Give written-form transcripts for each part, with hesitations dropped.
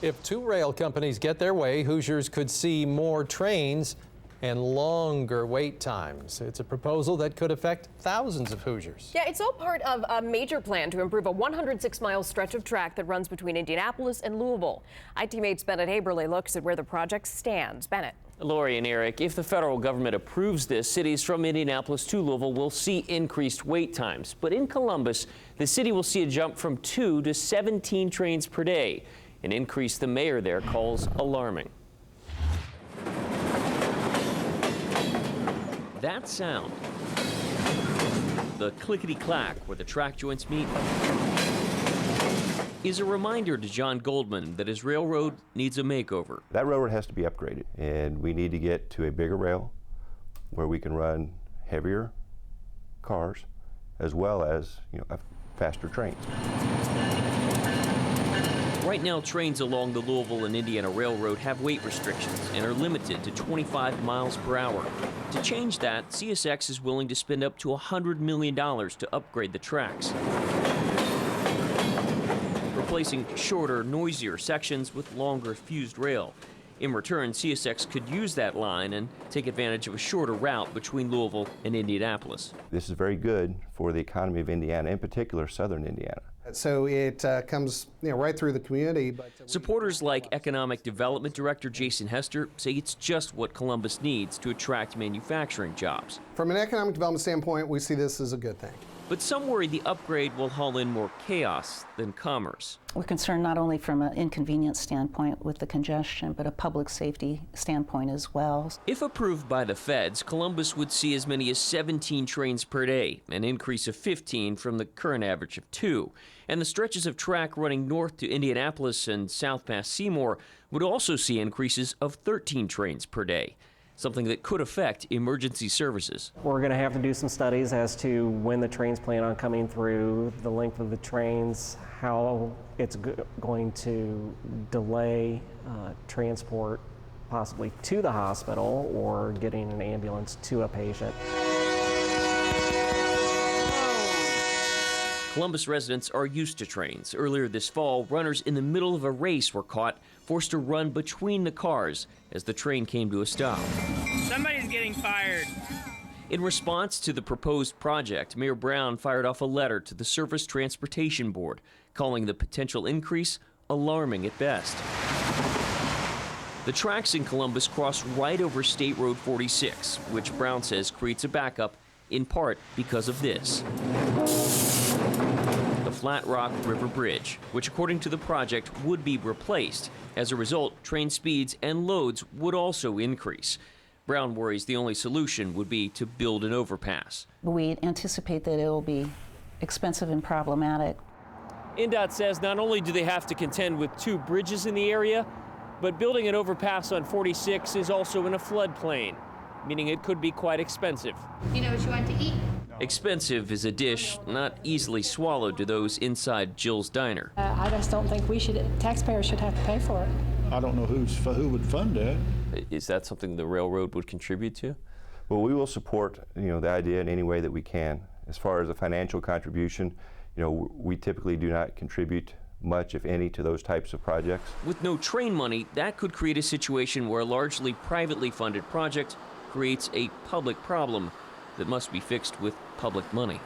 If two rail companies get their way, Hoosiers could see more trains and longer wait times. It's a proposal that could affect thousands of Hoosiers. Yeah, it's all part of a major plan to improve a 106-mile stretch of track that runs between Indianapolis and Louisville. IT8's Bennett Haeberle looks at where the project stands. Bennett. Lori and Eric, if the federal government approves this, cities from Indianapolis to Louisville will see increased wait times. But in Columbus, the city will see a jump from 2 to 17 trains per day, an increase the mayor there calls alarming. That sound, the clickety-clack where the track joints meet, is a reminder to John Goldman that his railroad needs a makeover. That railroad has to be upgraded, and we need to get to a bigger rail where we can run heavier cars as well as faster trains. Right now, trains along the Louisville and Indiana Railroad have weight restrictions and are limited to 25 miles per hour. To change that, CSX is willing to spend up to $100 million to upgrade the tracks, replacing shorter, noisier sections with longer fused rail. In return, CSX could use that line and take advantage of a shorter route between Louisville and Indianapolis. This is very good for the economy of Indiana, in particular southern Indiana. So it comes right through the community. But supporters like Economic Development Director Jason Hester say it's just what Columbus needs to attract manufacturing jobs. From an economic development standpoint, we see this as a good thing. But some worry the upgrade will haul in more chaos than commerce. We're concerned not only from an inconvenience standpoint with the congestion, but a public safety standpoint as well. If approved by the feds, Columbus would see as many as 17 trains per day, an increase of 15 from the current average of 2. And the stretches of track running north to Indianapolis and south past Seymour would also see increases of 13 trains per day, something that could affect emergency services. We're going to have to do some studies as to when the trains plan on coming through, the length of the trains, how it's going to delay transport possibly to the hospital or getting an ambulance to a patient. Columbus residents are used to trains. Earlier this fall, runners in the middle of a race were caught, forced to run between the cars as the train came to a stop. Somebody's getting fired. In response to the proposed project, Mayor Brown fired off a letter to the Surface Transportation Board, calling the potential increase alarming at best. The tracks in Columbus cross right over State Road 46, which Brown says creates a backup, in part because of this. The Flat Rock River Bridge, which according to the project would be replaced. As a result, train speeds and loads would also increase. Brown worries the only solution would be to build an overpass. We anticipate that it will be expensive and problematic. INDOT says not only do they have to contend with 2 bridges in the area, but building an overpass on 46 is also in a floodplain, meaning it could be quite expensive. You know what you want to eat? Expensive is a dish not easily swallowed to those inside Jill's Diner. I just don't think taxpayers should have to pay for it. I don't know who would fund that. Is that something the railroad would contribute to? Well, we will support the idea in any way that we can. As far as a financial contribution, we typically do not contribute much, if any, to those types of projects. With no train money, that could create a situation where a largely privately funded project creates a public problem that must be fixed with public money.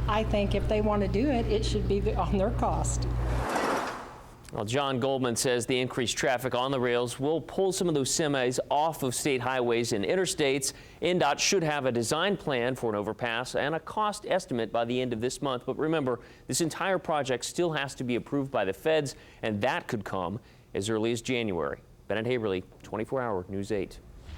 I think if they want to do it, it should be on their cost. Well, John Goldman says the increased traffic on the rails will pull some of those semis off of state highways and interstates. INDOT should have a design plan for an overpass and a cost estimate by the end of this month. But remember, this entire project still has to be approved by the feds, and that could come as early as January. Bennett Haeberle, 24 Hour News 8.